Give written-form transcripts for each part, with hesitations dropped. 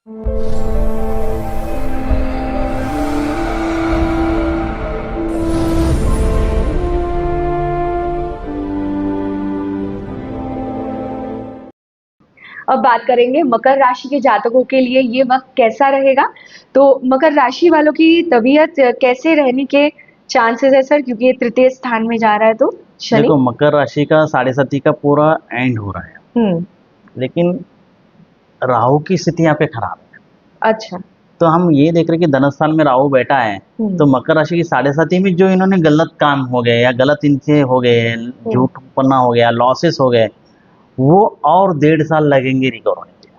अब बात करेंगे मकर राशि के जातकों के लिए ये वक्त कैसा रहेगा। तो मकर राशि वालों की तबीयत कैसे रहने के चांसेस है सर, क्योंकि ये तृतीय स्थान में जा रहा है तो शनि। देखो, मकर राशि का 7.5 का पूरा एंड हो रहा है, हम्म। लेकिन राहु की स्थिति यहाँ पे खराब है। अच्छा। तो हम ये देख रहे हैं कि धनुष स्थान में राहु बैठा है, तो मकर राशि की 7.5 में जो इन्होंने गलत काम हो गए या गलत इनसे हो गए, झूठ पन्ना हो गया, लॉसेस हो गए, वो और 1.5 साल लगेंगे रिकवर होने के लिए।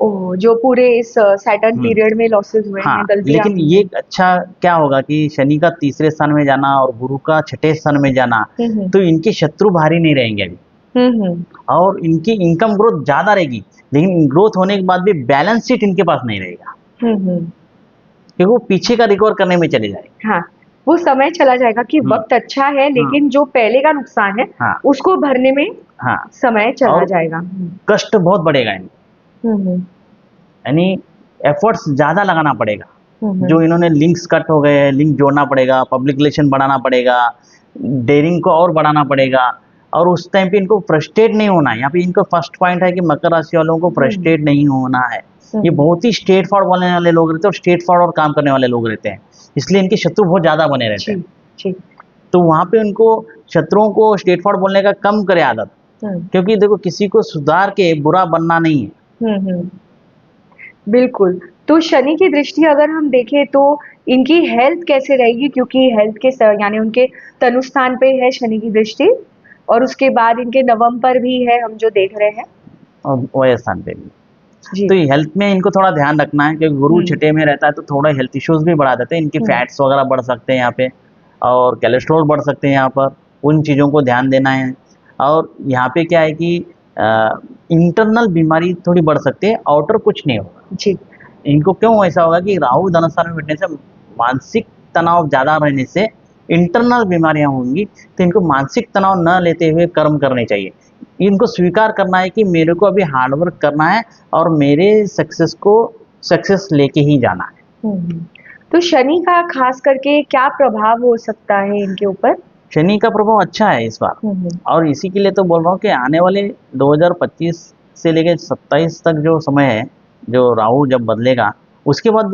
ओह, जो पूरे इस सैटर्न पीरियड में लॉसेस हुए हैं, हाँ, गलतियां लेकिन हुई ये हैं। अच्छा क्या होगा कि शनि का तीसरे स्थान में जाना और गुरु का छठे स्थान में जाना, तो इनके शत्रु भारी नहीं रहेंगे अभी, और इनकी इनकम ग्रोथ ज्यादा रहेगी, लेकिन ग्रोथ होने के बाद भी बैलेंस शीट इनके पास नहीं रहेगा, क्योंकि वो पीछे का रिकवर करने में चले जाएंगे। हाँ, वो समय चला जाएगा कि वक्त अच्छा है, लेकिन जो पहले का नुकसान है हाँ, उसको भरने में हाँ, समय चला और जाएगा। कष्ट बहुत बढ़ेगा इनको, यानी एफर्ट्स ज़्यादा लगाना पड़ेगा। जो इन्होंने लिंक्स कट हो गए, लिंक जोड़ना पड़ेगा, पब्लिक रिलेशन बढ़ाना पड़ेगा, डेयरिंग को और बढ़ाना पड़ेगा, और उस टाइम पे इनको फ्रस्ट्रेट नहीं होना है। यहाँ पे इनको फर्स्ट पॉइंट है कि मकर राशि वालों को फ्रस्ट्रेट नहीं होना है। ये बहुत ही स्ट्रेट फॉरवर्ड बोलने वाले लोग रहते हैं और स्ट्रेट फॉरवर्ड काम करने वाले लोग रहते हैं, इसलिए इनके शत्रु बहुत ज़्यादा बने रहते हैं। तो वहाँ पे उनको शत्रुओं को स्ट्रेट फॉरवर्ड बोलने का कम करे आदत, क्योंकि देखो किसी को सुधार के बुरा बनना नहीं है। बिल्कुल। तो शनि की दृष्टि अगर हम देखें तो इनकी हेल्थ कैसे रहेगी, क्योंकि हेल्थ के यानी उनके तनुस्थान पे है शनि की दृष्टि, और उसके बाद इनके नवम पर भी है, हम जो देख रहे हैं। और वह स्थान पे भी तो हेल्थ में इनको थोड़ा ध्यान रखना है, क्योंकि गुरु छठे में रहता है तो थोड़ा हेल्थ इश्यूज भी बढ़ा देते हैं। इनकी फैट्स वगैरह बढ़ सकते हैं यहाँ पे, और कोलेस्ट्रॉल बढ़ सकते हैं यहाँ पर, उन चीज़ों को ध्यान देना है। और यहाँ पे क्या है कि इंटरनल बीमारी थोड़ी बढ़ सकती है, आउटर कुछ नहीं होगा जी। इनको। क्यों ऐसा होगा कि राहु धनुष स्थान में बैठने से मानसिक तनाव ज़्यादा रहने से इंटरनल बीमारियां होंगी, तो इनको मानसिक तनाव न लेते हुए कर्म करने चाहिए। इनको स्वीकार करना है कि मेरे को अभी हार्डवर्क करना है और मेरे सक्सेस को सक्सेस लेके ही जाना है। तो शनि का खास करके क्या प्रभाव हो सकता है इनके ऊपर? शनि का प्रभाव अच्छा है इस बार, और इसी के लिए तो बोल रहा हूँ कि आने वाले 2025 से लेकर 27 तक जो समय है, जो राहु जब बदलेगा, उसके बाद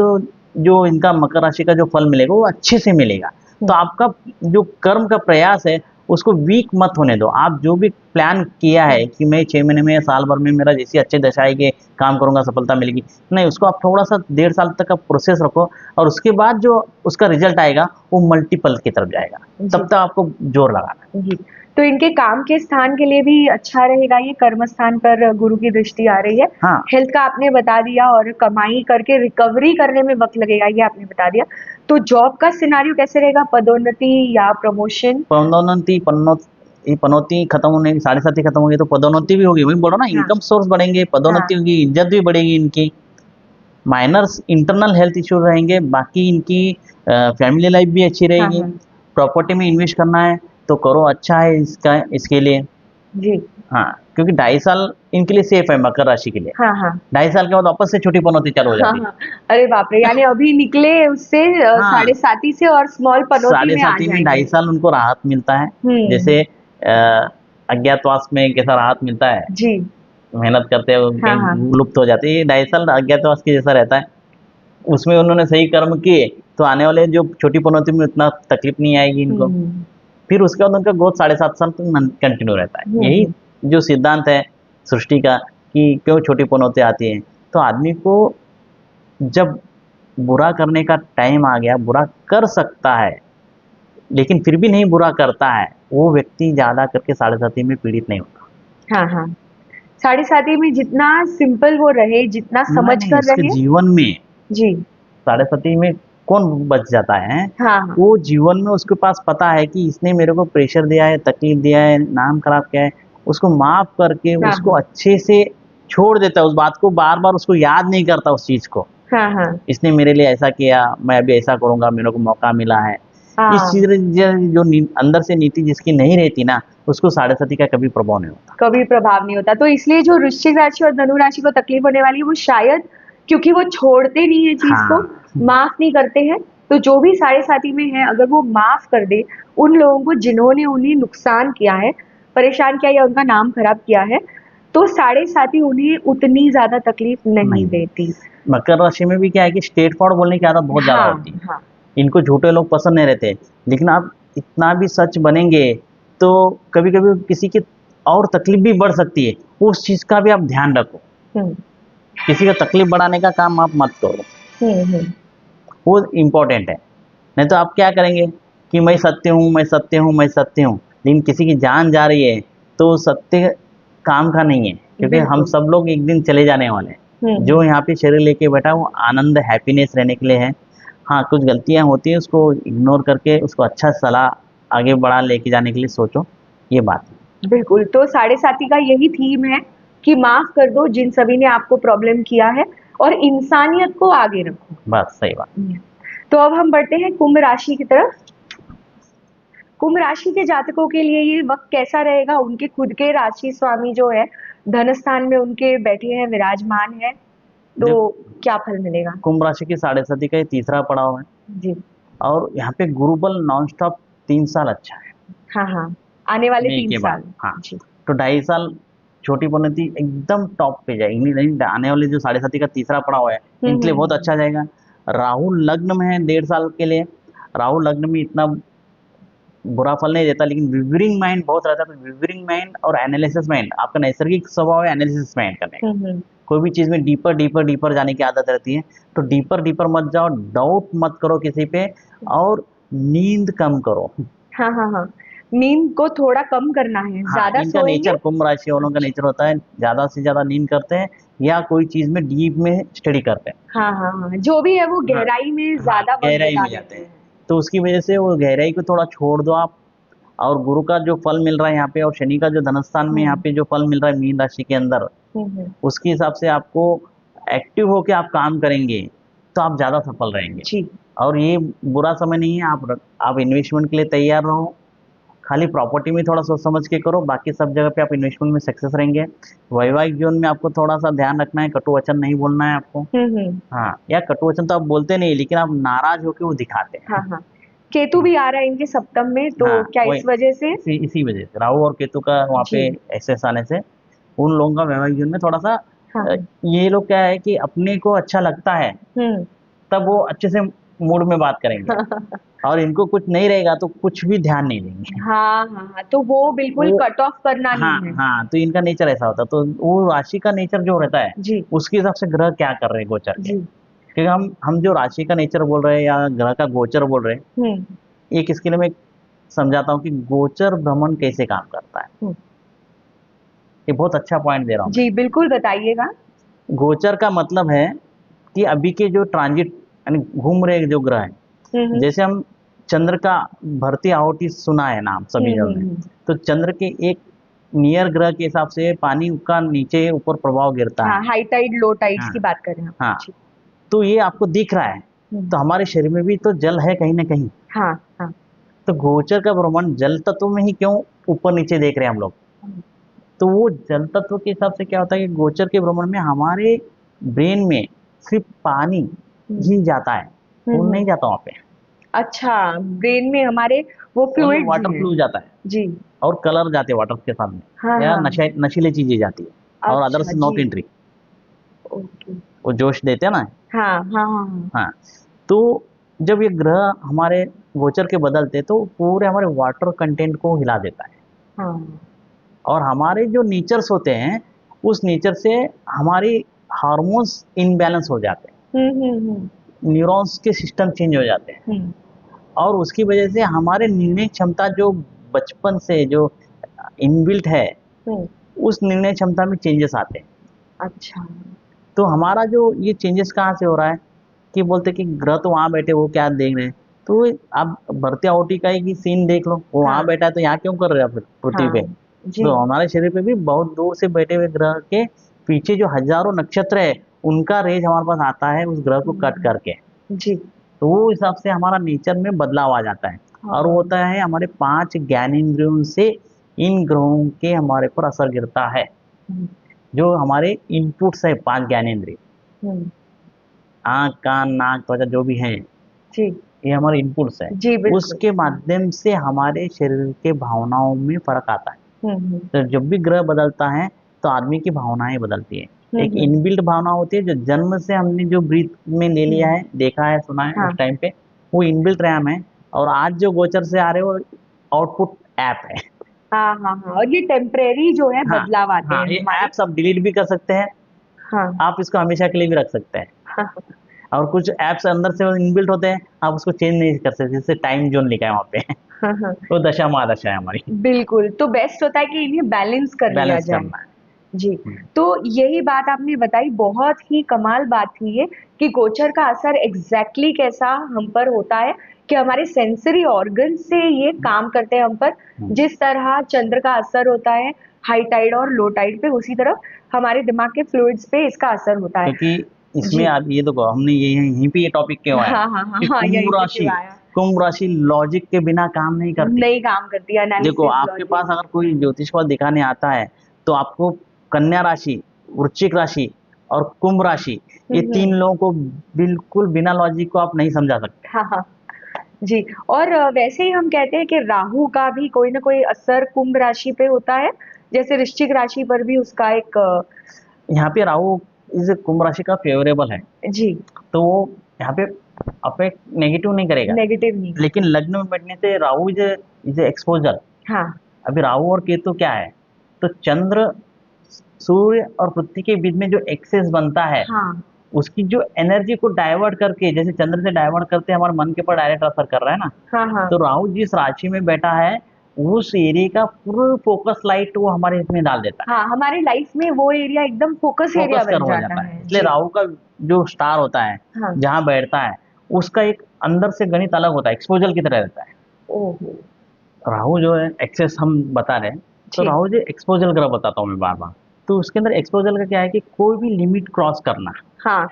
जो इनका मकर राशि का जो फल मिलेगा वो अच्छे से मिलेगा। तो आपका जो कर्म का प्रयास है उसको वीक मत होने दो। आप जो भी प्लान किया है कि मैं 6 महीने में या साल भर में मेरा जैसी अच्छे दशा आएगी काम करूंगा सफलता मिलेगी, नहीं, उसको आप थोड़ा सा 1.5 साल तक का प्रोसेस रखो, और उसके बाद जो उसका रिजल्ट आएगा वो मल्टीपल की तरफ जाएगा, तब तक आपको जोर लगाना है। तो इनके काम के स्थान के लिए भी अच्छा रहेगा, ये कर्म स्थान पर गुरु की दृष्टि आ रही है। हाँ, हेल्थ का आपने बता दिया, और कमाई करके रिकवरी करने में वक्त लगेगा, ये आपने बता दिया। तो जॉब का सिनारियो कैसे रहेगा, पदोन्नति या प्रमोशन? पनौती खत्म होने, 7.5 खत्म होगी तो पदोन्नति भी होगी, वही बोलो ना, इनकम सोर्स बढ़ेंगे, पदोन्नति होगी, इज्जत भी बढ़ेगी इनकी। माइनर्स इंटरनल हेल्थ इश्यू रहेंगे, बाकी इनकी फैमिली लाइफ भी अच्छी रहेगी। प्रॉपर्टी में इन्वेस्ट करना है तो करो, अच्छा है इसका, इसके लिए जी। हाँ, क्योंकि 2.5 साल इनके लिए सेफ है मकर राशि के लिए। 2.5 साल के बाद वापस से छोटी पनौती चालू हो जाती है। अरे बाप रे, यानी अभी निकले उससे 7.5 से और स्मॉल पनौती में आ 7.5 में जाएंगे। 2.5 साल उनको राहत मिलता है, जैसे अज्ञातवास में कैसा राहत मिलता है, जी। मेहनत करते हैं कहीं लुप्त हो जाते हैं, 2.5 साल अज्ञातवास के जैसा रहता है। उसमें उन्होंने सही कर्म किए तो आने वाले जो छोटी पनौती में उतना तकलीफ नहीं आएगी इनको। फिर उसके बाद उनका ग्रोथ 7.5 साल तक कंटिन्यू रहता है। यही जो सिद्धांत है सृष्टि का कि क्यों छोटी पनौती आती है। तो आदमी को जब बुरा करने का टाइम आ गया, बुरा कर सकता है, लेकिन फिर भी नहीं बुरा करता है, वो व्यक्ति ज़्यादा करके 7.5 में पीड़ित नहीं होता। 7.5 में जितना सिंपल वो रहे, जितना समझ कर रहे जीवन में, जी, 7.5 में कौन बच जाता है? वो जीवन में उसके पास पता है कि इसने मेरे को प्रेशर दिया है, तकलीफ दिया है, नाम खराब किया है, उसको माफ करके उसको अच्छे से छोड़ देता है। उस बात को बार बार उसको याद नहीं करता उस चीज को। इसने मेरे लिए ऐसा किया, मैं अभी ऐसा करूंगा, मेरे को मौका मिला है। इस चीज जो अंदर से नीति जिसकी नहीं रहती ना, उसको 7.5 का कभी प्रभाव नहीं होता, कभी प्रभाव नहीं होता। तो इसलिए जो वृश्चिक राशि और धनु राशि को तकलीफ होने वाली है, वो शायद क्योंकि वो छोड़ते नहीं है चीज को, हाँ माफ नहीं करते हैं। तो जो भी साढ़े साथी में है, अगर वो माफ कर दे उन लोगों को जिन्होंने उन्हें नुकसान किया है, परेशान किया या उनका नाम खराब किया है, तो साढ़े साथी उन्हें उतनी ज्यादा तकलीफ नहीं नहीं, देती। मकर राशि में भी क्या है कि स्ट्रेट फॉरवर्ड बोलने की आदत बहुत ज्यादा हाँ होती है। हाँ। इनको झूठे लोग पसंद नहीं रहते, लेकिन आप इतना भी सच बनेंगे तो कभी कभी किसी की और तकलीफ भी बढ़ सकती है, उस चीज का भी आप ध्यान रखो। हम्म किसी का तकलीफ बढ़ाने का काम आप मत करो, हम्म। वो इम्पोर्टेंट है। नहीं तो आप क्या करेंगे कि मैं सत्य हूँ, मैं सत्य हूँ, मैं सत्य हूँ, लेकिन किसी की जान जा रही है तो सत्य काम का नहीं है, क्योंकि हम बिल्कुल। सब लोग एक दिन चले जाने वाले हैं। जो हम्म। यहाँ पे शरीर लेके बैठा है वो आनंद हैप्पीनेस रहने के लिए है। हाँ, कुछ गलतियाँ होती हैं, उसको इग्नोर करके उसको अच्छा सलाह आगे बढ़ा लेके जाने के लिए सोचो, ये बात है। बिल्कुल, तो साढ़े साथी का यही थीम है कि माफ कर दो जिन सभी ने आपको प्रॉब्लम किया है, और इंसानियत को आगे रखो। बस सही बात। तो अब हम बढ़ते हैं कुंभ राशि की तरफ। कुंभ राशि के जातकों के लिए ये वक्त कैसा रहेगा? उनके खुद के राशि स्वामी जो है धन स्थान में उनके बैठे हैं, विराजमान है, तो देखो, क्या फल मिलेगा? कुंभ राशि की साढ़े साथी का ये तीसरा पड़ाव है, जी। और यहाँ पे गुरुबल नॉन स्टॉप 3 साल अच्छा है। हाँ हाँ, आने वाले मई तीन के बाद, साल हाँ, जी। तो 2.5 साल छोटी पनौती एकदम टॉप पे जाएगी। नहीं, आने वाले जो साढ़े साथी का तीसरा पड़ाव है इनके लिए बहुत हम्म। अच्छा जाएगा। राहु लग्न में है 1.5 साल के लिए। राहु लग्न में इतना बुरा फल नहीं देता, लेकिन विवरिंग माइंड बहुत रहता है। तो विवरिंग माइंड और एनालिसिस माइंड, आपका नैसर्गिक स्वभाव है एनालिसिस माइंड करने का। हम्म। कोई भी चीज़ में डीपर डीपर डीपर जाने की आदत रहती है, तो डीपर डीपर मत जाओ, डाउट मत करो किसी पे, और नींद कम करो। हाँ हाँ हाँ, नींद को थोड़ा कम करना है, हाँ, ज्यादा इनका सोएंगे। नेचर, कुंभ राशि वालों का अच्छा। नेचर होता है ज़्यादा से ज़्यादा नींद करते हैं, या कोई चीज़ में डीप में स्टडी करते हैं। हाँ हाँ हाँ, जो भी है वो हाँ, गहराई में हाँ, ज्यादा वक्त गहराई बिता में जाते देते हैं, हैं। तो उसकी वजह से वो गहराई को थोड़ा छोड़ दो आप। और गुरु का जो फल मिल रहा है यहाँ पे, और शनि का जो धनस्थान में यहाँ हम्म पे जो फल मिल रहा है मीन राशि के अंदर, हम्म। उसके हिसाब से आपको एक्टिव होके आप काम करेंगे तो आप ज़्यादा सफल रहेंगे। जी। और ये बुरा समय नहीं है, आप इन्वेस्टमेंट के लिए तैयार रहो। खाली प्रॉपर्टी में थोड़ा सोच समझ के करो, बाकी सब जगह पे आप इन्वेस्टमेंट में सक्सेस रहेंगे। वैवाहिक जीवन में आपको थोड़ा सा ध्यान रखना है, कटु वचन नहीं बोलना है आपको। हम्म। हाँ, या कटु वचन तो आप बोलते नहीं, लेकिन आप नाराज होकर वो दिखाते हाँ हैं। हाँ, केतु भी आ रहा है इनके सप्तम में, तो हाँ, क्या वही, इस वजह से? इसी वजह से राहु और केतु का वहाँ पे जी। एक्सेस आने से उन लोगों का वैवाहिक जीवन में थोड़ा सा हाँ हाँ। ये लोग क्या है कि अपने को अच्छा लगता है हम्म। तब वो अच्छे से मूड में बात करेंगे, और इनको कुछ नहीं रहेगा तो कुछ भी ध्यान नहीं देंगे। हाँ हाँ हाँ, तो वो बिल्कुल वो, कट ऑफ करना हाँ नहीं है। हाँ, तो इनका नेचर ऐसा होता है। तो वो राशि का नेचर जो रहता है जी उसके हिसाब से ग्रह क्या कर रहे हैं गोचर के। जी। क्योंकि हम जो राशि का नेचर बोल रहे हैं या ग्रह का गोचर बोल रहे हैं, हम्म एक इसके लिए मैं समझाता हूँ कि गोचर भ्रमण कैसे काम करता है। हम्म। ये बहुत अच्छा पॉइंट दे रहा हूँ मैं। जी बिल्कुल, बताइएगा। गोचर का मतलब है कि अभी के जो ट्रांजिट यानी घूम रहे जो ग्रह हैं, हम्म जैसे हम चंद्र का भरती आहुति सुना है नाम सभी जगह में, हम्म। तो चंद्र के एक नियर ग्रह के हिसाब से पानी का नीचे ऊपर प्रभाव गिरता हाँ, है। हाई टाइड लो टाइड्स हाँ की बात कर रहे हैं हम। हाँ, जी। तो ये आपको दिख रहा है, हम्म। तो हमारे शरीर में भी तो जल है कहीं ना कहीं। हाँ हाँ। तो गोचर का भ्रमण जल तत्व में ही क्यों ऊपर नीचे देख रहे हैं हम लोग। हम्म तो वो जल तत्व के हिसाब से क्या होता है कि गोचर के भ्रमण में हमारे ब्रेन में सिर्फ पानी हम्म ही जाता है, खून नहीं हम्म। जाता वहाँ पे। अच्छा, ब्रेन में हमारे वो ओनली फ्लूइड्स वाटर हैं। फ्लू जाता है, जी। और कलर जाते हैं वाटर के साथ में, हाँ या हाँ। नशीली चीजें जाती है, और अच्छा अदर्स जी। Not entry. ओके। वो जोश देते हैं ना। हाँ हाँ हाँ हाँ, तो जब ये ग्रह हमारे गोचर के बदलते तो पूरे हमारे वाटर कंटेंट को हिला देता है, हाँ हाँ। और हमारे जो नेचर्स होते हैं उस नेचर से हमारी हार्मोन्स इनबैलेंस हो जाते हम्म। हैं, न्यूरॉन्स के सिस्टम चेंज हो जाते हैं, हम्म और उसकी वजह से हमारे निर्णय क्षमता जो बचपन से जो इनबिल्ट है, हम्म। उस निर्णय क्षमता में चेंजेस आते हैं। अच्छा। तो हमारा जो ये चेंजेस कहाँ से हो रहा है कि बोलते कि ग्रह तो वहाँ बैठे, वो क्या देख रहे हैं। तो आप भरती आउटी का ही सीन देख लो, वो वहाँ हाँ बैठा है तो यहाँ क्यों कर रहे हो फिर पृथ्वी हाँ। पे। जी। तो हमारे शरीर पे भी बहुत दूर से बैठे हुए ग्रह के पीछे जो हजारों नक्षत्र है, उनका रेज हमारे पास आता है उस ग्रह को कट हम्म। करके। जी। तो वो हिसाब से हमारा नेचर में बदलाव आ जाता है, और वो हाँ। होता है हमारे 5 ज्ञानेंद्रियों से इन ग्रहों के हमारे पर असर गिरता है। हम्म जो हमारे इनपुट्स है 5 ज्ञानेंद्रिय, हम्म। आँख कान नाक त्वचा जो भी है, जी ये हमारे इनपुट्स है। जी बिल्कुल। उसके माध्यम से हमारे शरीर के भावनाओं में फर्क आता है। हम्म तो जब भी ग्रह बदलता है तो आदमी की भावनाएं बदलती है। एक हम्म इनबिल्ट भावना होती है जो जन्म से हमने जो ब्रीथ में ले लिया है, देखा है, सुना है हाँ उस टाइम पे, वो इनबिल्ट रैम है। और आज जो गोचर से आ रहे हो आउटपुट ऐप है। हाँ हाँ हाँ, और ये टेम्परेरी जो है हाँ बदलाव आते हाँ, हैं ये हमारे। ऐप्स आप डिलीट भी कर सकते हैं, हाँ आप इसको हमेशा के लिए भी रख सकते हैं। हाँ और कुछ ऐप्स अंदर से इनबिल्ट होते हैं, आप उसको चेंज नहीं कर सकते, जैसे टाइम जोन लिखा है वहाँ पे। हाँ हाँ, वो दशा महादशा है हमारी, बिल्कुल। तो बेस्ट होता है कि इन्हें बैलेंस कर लिया बैलेंस जाए। करना है। जी, हम्म, तो यही बात आपने बताई, बहुत ही कमाल बात थी ये, कि गोचर का असर एग्जैक्टली कैसा हम पर होता है, कि हमारे सेंसरी ऑर्गन से ये काम करते हैं हम पर। हम्म। जिस तरह चंद्र का असर होता है हाई टाइड और लो टाइड पे, उसी तरह हमारे दिमाग के फ्लूइड्स पे इसका असर होता है। क्योंकि इसमें जी, आप ये देखो, हमने ये यहीं पे ये टॉपिक क्यों आया हाँ हाँ हाँ कि हाँ, यहीं से क्यों आया। कुंभ राशि लॉजिक के बिना काम नहीं करती। नहीं काम करती, देखो एनालिसिस आपके लॉजिक। पास अगर कोई ज्योतिष फल दिखाने आता है तो आपको कन्या राशि, वृश्चिक राशि और कुंभ राशि, ये तीन लोगों को बिल्कुल बिना लॉजिक को आप नहीं समझा सकते। हाँ हाँ, जी। और वैसे ही हम कहते हैं कि राहु का भी कोई ना कोई असर कुंभ राशि पे होता है, जैसे वृश्चिक राशि पर भी उसका एक यहाँ पे राहु इस कुंभ राशि का फेवरेबल है, जी, तो वो यहाँ पे अफेक्ट नेगेटिव नहीं करेगा। नेगेटिव नहीं लेकिन होता। लग्न में बैठने से राहु इज एक्सपोजर। हाँ अभी राहु और केतु क्या है, तो चंद्र, सूर्य और पृथ्वी के बीच में जो एक्सेस बनता है, हाँ उसकी जो एनर्जी को डाइवर्ट करके, जैसे चंद्र से डाइवर्ट करते हमारे मन के ऊपर डायरेक्ट असर कर रहा है ना। हाँ हाँ तो राहु जिस राशि में बैठा है, उस एरिया का पूरा फोकस लाइट वो हमारे इसमें डाल देता है, हाँ, हमारे लाइफ में वो एरिया एकदम फोकस एरिया फोकस कर बन हो जाता जाता है। है। इसलिए जी, राहु का जो स्टार होता है, हाँ, जहाँ बैठता है, उसका एक अंदर से गणित अलग होता है, एक्सपोजल की तरह रहता है। ओहो, राहु जो है एक्सेस हम बता रहे हैं, तो जी, राहु जो एक्सपोजल ग्रह बताता हूँ मैं बार बार। तो उसके अंदर एक्सपोजल का क्या है कि कोई भी लिमिट क्रॉस करना, हाँ,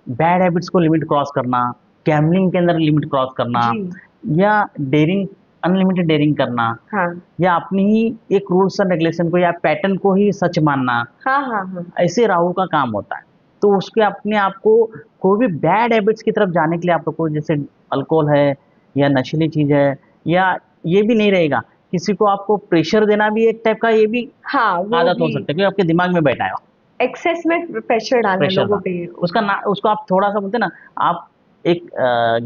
बैड हैबिट्स को लिमिट क्रॉस करना, गैम्बलिंग के अंदर लिमिट क्रॉस करना, जी, या डेयरिंग, अनलिमिटेड डेयरिंग करना, हाँ, या अपनी ही एक रूल्स एंड रेगुलेशन को या पैटर्न को ही सच मानना, हाँ, हाँ, हाँ, ऐसे राहु का काम होता है। तो उसके अपने आप को कोई भी बैड हैबिट्स की तरफ जाने के लिए आपको, जैसे अल्कोहल है या नशीली चीज है, या ये भी नहीं रहेगा, किसी को आपको प्रेशर देना भी एक टाइप का ये भी हाँ, वो आदत हो भी सकता है, क्योंकि आपके दिमाग में बैठा है एक्सेस में प्रेशर डालना प्रेशर लोगों था। पे। उसका ना, उसको आप थोड़ा सा बोलते हैं ना, आप एक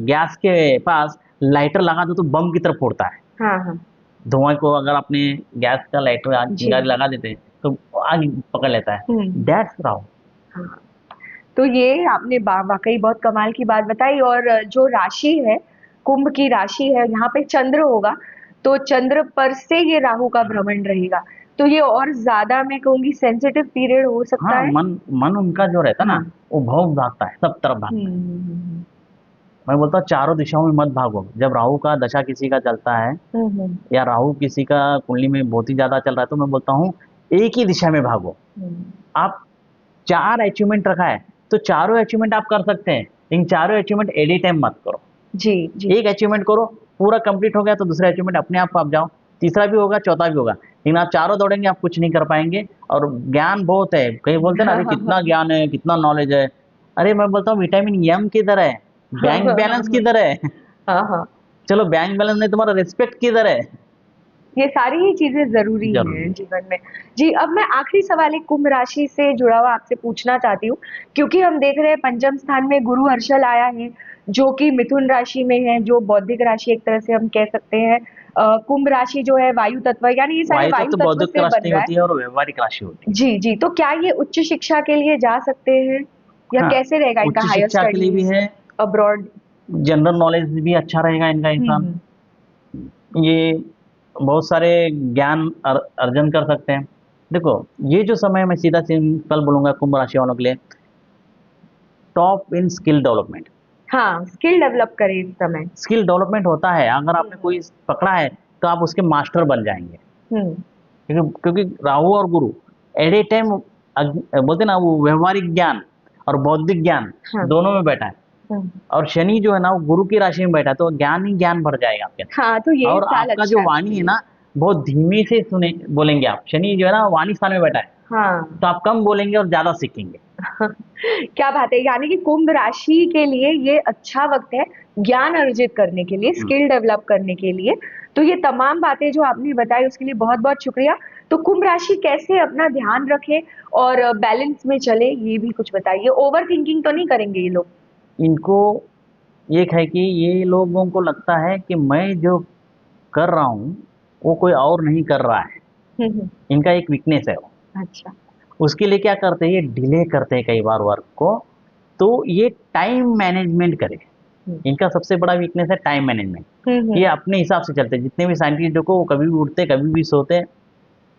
गैस के पास लाइटर लगा दो तो बम की तरफ फोड़ता है। हाँ हाँ, धुआं को अगर अपने गैस का लाइटर जी, चिंगारी लगा देते हैं तो आग पकड़ लेता है। हम्म, दैट्स राहु। हाँ। तो ये आपने वाकई बहुत कमाल की बात बताई। और जो राशि है, कुंभ की राशि है, यहाँ पे चंद्र होगा, तो चंद्र पर से ये राहु का भ्रमण रहेगा, तो ये और ज्यादा मैं कहूंगी सेंसिटिव पीरियड हो सकता हाँ, है। मन मन उनका जो रहता है ना, हाँ, वो बहुत भागता है, सब तरफ भागता है। हम्म मैं बोलता हूँ चारों दिशाओं में मत भागो। जब राहु का दशा किसी का चलता है, हम्म या राहु किसी का कुंडली में बहुत ही ज्यादा चल रहा है, तो मैं बोलता हूँ एक ही दिशा में भागो। हम्म, आप चार अचीवमेंट रखा है तो चारों अचीवमेंट आप कर सकते हैं, लेकिन चारों अचीवमेंट एट ए टाइम मत करो। जी जी, एक अचीवमेंट करो, पूरा कंप्लीट हो गया तो दूसरा अचीवमेंट अपने आप जाओ, तीसरा भी होगा, चौथा भी होगा। लेकिन आप चारों दौड़ेंगे आप कुछ नहीं कर पाएंगे। और ज्ञान बहुत है, कई बोलते हैं ना हाँ अरे हाँ कितना हाँ ज्ञान है, कितना नॉलेज है। अरे मैं बोलता हूँ विटामिन एम किधर है, हाँ बैंक हाँ बैलेंस किधर है। हाँ हाँ, चलो बैंक बैलेंस नहीं, तुम्हारा रिस्पेक्ट किधर है। ये सारी ही चीजें जरूरी जरूरी हैं है। जीवन में। जी, अब मैं आखिरी सवाल एक कुंभ राशि से जुड़ा हुआ आपसे पूछना चाहती हूँ, क्योंकि हम देख रहे हैं पंचम स्थान में गुरु हर्षल आया है, जो कि मिथुन राशि में है, जो बौद्धिक राशि एक तरह से हम कह सकते हैं। कुंभ राशि जो है वायु तत्व, यानी ये सारे वायु वायु तत्व तत्व बौद्धिक से राशि बन नहीं रहा होती है, है। और व्यवहारिक राशि होती है। जी जी, तो क्या ये उच्च शिक्षा के लिए जा सकते हैं, या हाँ, कैसे रहेगा इनका उच्च हायर शिक्षा के लिए भी स्टडीज है, अब्रॉड? जनरल नॉलेज भी अच्छा रहेगा इनका इंसान। हम्म, ये बहुत सारे ज्ञान अर्जन कर सकते हैं। देखो, ये जो समय मैं सीधा सिंपल बोलूंगा कुंभ राशि वालों के लिए, टॉप इन स्किल डेवलपमेंट। हाँ, स्किल डेवलप करें इस समय। स्किल डेवलपमेंट होता है, अगर आपने हम्म कोई पकड़ा है तो आप उसके मास्टर बन जाएंगे। हम्म क्योंकि राहु और गुरु एट ए टाइम, बोलते ना, वो व्यवहारिक ज्ञान और बौद्धिक ज्ञान हाँ, दोनों में बैठा है। हम्म, और शनि जो है ना, वो गुरु की राशि में बैठा है, तो ज्ञान ही ज्ञान भर जाएगा आपके हाँ, तो अंदर। ये और साल आपका अच्छा जो है वाणी आपके है लिए। ना, बहुत धीमे से सुने बोलेंगे आप। शनि जो है ना वाणी स्थान में बैठा है, हाँ तो आप कम बोलेंगे और ज्यादा सीखेंगे। क्या बात है, यानी कि कुंभ राशि के लिए ये अच्छा वक्त है ज्ञान अर्जित करने के लिए, स्किल डेवलप करने के लिए। तो ये तमाम बातें जो आपने बताई उसके लिए बहुत बहुत शुक्रिया। तो कुंभ राशि कैसे अपना ध्यान रखे और बैलेंस में चले, ये भी कुछ बताइए। ओवर थिंकिंग तो नहीं करेंगे ये लोग? इनको एक है कि ये लोगों को लगता है कि मैं जो कर रहा हूँ वो कोई और नहीं कर रहा है, हम्म। इनका एक वीकनेस है वो। अच्छा। उसके लिए क्या करते हैं, ये डिले करते हैं कई बार वर्क को, तो ये टाइम मैनेजमेंट करें। हम्म। इनका सबसे बड़ा वीकनेस है टाइम मैनेजमेंट। ये हम्म। अपने हिसाब से चलते हैं, जितने भी साइंटिस्ट देखो वो कभी भी उठते कभी भी सोते।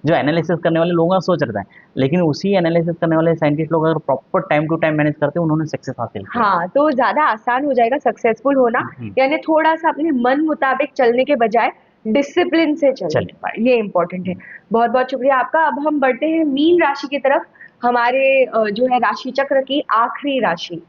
जो एनालिसिस करने वाले लोगों का सोच रहता है, लेकिन उसी एनालिसिस करने वाले साइंटिस्ट लोग अगर proper time to time manage करते हैं, उन्होंने सक्सेस हासिल किया। हाँ, तो ज्यादा आसान हो जाएगा सक्सेसफुल होना। हम्म, यानी थोड़ा सा अपने मन मुताबिक चलने के बजाय डिसिप्लिन से चले, चलिए बाय। ये इम्पोर्टेंट है। बहुत बहुत शुक्रिया आपका। अब हम बढ़ते हैं मीन राशि की तरफ, हमारे जो है राशि चक्र की आखिरी राशि।